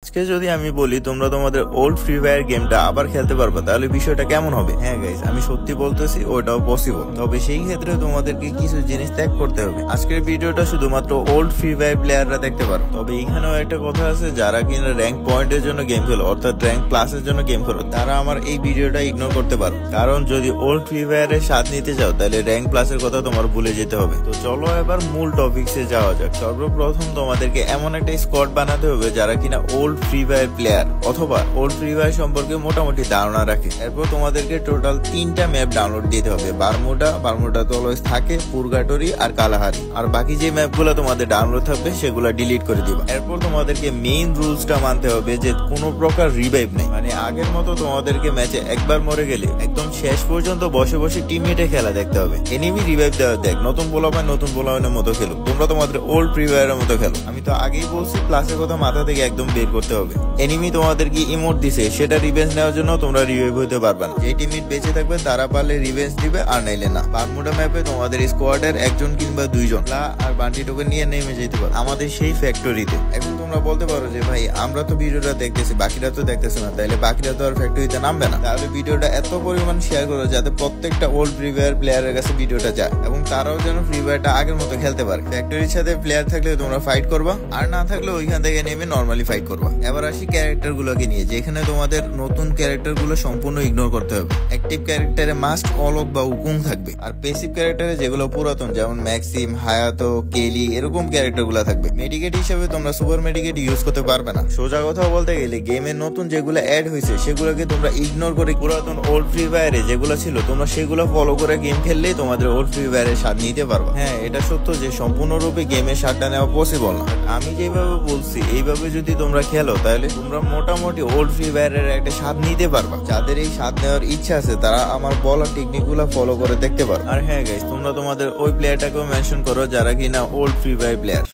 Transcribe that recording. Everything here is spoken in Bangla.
আজকে যদি আমি বলি তোমরা তোমাদের ওল্ড ফ্রি ফায়ার গেমটা আবার খেলতে পারবে, তাহলে বিষয়টা কেমন হবে? হ্যাঁ গাইস, আমি সত্যি বলতেছি ওটাও পসিবল, তবে সেই ক্ষেত্রে তোমাদেরকে কিছু জিনিস ত্যাগ করতে হবে। আজকের ভিডিওটা শুধুমাত্র ওল্ড ফ্রি ফায়ার প্লেয়াররা দেখতে পারো। তবে এখানেও একটা কথা আছে, যারা কিনা র্যাঙ্ক পয়েন্টের জন্য গেম খেলো, অর্থাৎ র্যাঙ্ক প্লাসের জন্য গেম খেলো, তারা আমার এই ভিডিওটা ইগনোর করতে পারো। কারণ যদি ওল্ড ফ্রি ফায়ারের স্বাদ নিতে চাও, তাহলে র্যাঙ্ক প্লাসের কথা তোমার ভুলে যেতে হবে। তো চলো এবার মূল টপিকসে যাওয়া যাক। সর্বপ্রথম তোমাদেরকে এমন একটা স্কোয়াড বানাতে হবে যারা কিনা ওল্ড ফ্রি ফায়ার প্লেয়ার অথবা ওল্ড ফ্রি ফায়ার সম্পর্কে মোটামুটি ধারণা রাখে। এরপর তোমাদেরকে টোটাল 3টা ম্যাপ ডাউনলোড দিতে হবে। বারমুডা তো অলওয়েজ থাকে, পুরগাটরি আর কালাহারি। আর বাকি যে ম্যাপগুলো তোমাদের ডাউনলোড থাকবে সেগুলো ডিলিট করে দিবা। এরপর তোমাদেরকে মেইন রুলসটা মানতে হবে যে কোনো প্রকার রিভাইভ নেই। মানে আগের মতো তোমাদেরকে ম্যাচে একবার মরে গেলে একদম শেষ পর্যন্ত বসে বসে টিমমেটে খেলা দেখতে হবে। এনিমি রিভাইভ দেওয়া দেখ, নতুন পোলাপানের মতো খেলো, তোমরা তোমাদের ওল্ড ফ্রি ফায়ারের মতো খেলো। আমি তো আগেই বলছি, প্লাসের কথা মাথা থেকে একদম বের করতে হবে। এনিমি তোমাদেরকে ইমোট দিছে, সেটা রিভেঞ্জ নেওয়ার জন্য তোমরা রিভাইভ হইতে পারবে না। যে টিমমেট বেঁচে থাকবে তারা পারলে রিভেঞ্জ দিবে, আর নাইলে না। বারমুডা ম্যাপে তোমাদের স্কোয়াডের একজন কিংবা দুইজন আর বান্টি টোকেন নিয়ে নেমে যেতে পারো আমাদের সেই ফ্যাক্টরিতে। এখন তোমরা বলতে পারো যে ভাই আমরা তো ভিডিওটা দেখতেছি, বাকিরা তো দেখতেছে না, তাইলে বাকিরা তো আর ফ্যাক্টরিতে নামবে না। তাহলে ভিডিওটা এত পরিমাণ শেয়ার করো যাতে প্রত্যেকটা ওল্ড ফ্রি ফায়ার প্লেয়ারের কাছে ভিডিওটা যায় এবং তারাও যেন ফ্রি ফায়ারটা আগের মতো খেলতে পারে। ফ্যাক্টরির সাথে প্লেয়ার থাকলে তোমরা ফাইট করবা, আর না থাকলে ওইখান থেকে নেমে নর্মালি ফাইট করবা। এবার আসি ক্যারেক্টার গুলোকে নিয়ে, যেখানে তোমাদের নতুন ক্যারেক্টার গুলো সম্পূর্ণ ইগনোর করতে হবে। অ্যাক্টিভ ক্যারেক্টারে মাস্ট অলক বা উকুং থাকবে, আর পেসিভ ক্যারেক্টারে যেগুলো পুরাতন যেমন ম্যাক্সিম, হায়াতো, কেলি এরকম ক্যারেক্টার গুলো থাকবে। মেডিকেট হিসেবে তোমরা সুপার মেডিকেট ইউজ করতে পারবে না। সোজা কথা বলতে গেলে গেমের নতুন যেগুলো অ্যাড হয়েছে সেগুলোকে তোমরা ইগনোর করে পুরাতন ওল্ড ফ্রি ফায়ারে যেগুলো ছিল তোমরা সেগুলো ফলো করে গেম খেললেই তোমাদের ওল্ড ফ্রি ফায়ারের স্বাদ নিতে পারবে। হ্যাঁ, এটা সত্য যে সম্পূর্ণরূপে গেমের স্বাদটা নেওয়া পসিবল না। আমি যেভাবে বলছি এইভাবে যদি তোমরা খেলো, তাহলে তোমরা মোটামুটি ওল্ড ফ্রি ফায়ারের একটা স্বাদ নিতে পারবা। যাদের এই স্বাদ নেওয়ার ইচ্ছা আছে তারা আমার বলা টেকনিক গুলা ফলো করে দেখতে পারো। আর হ্যাঁ গাইস, তোমরা তোমাদের ওই প্লেয়ারটাকেও মেনশন করো যারা কিনা ওল্ড ফ্রি ফায়ার প্লেয়ার।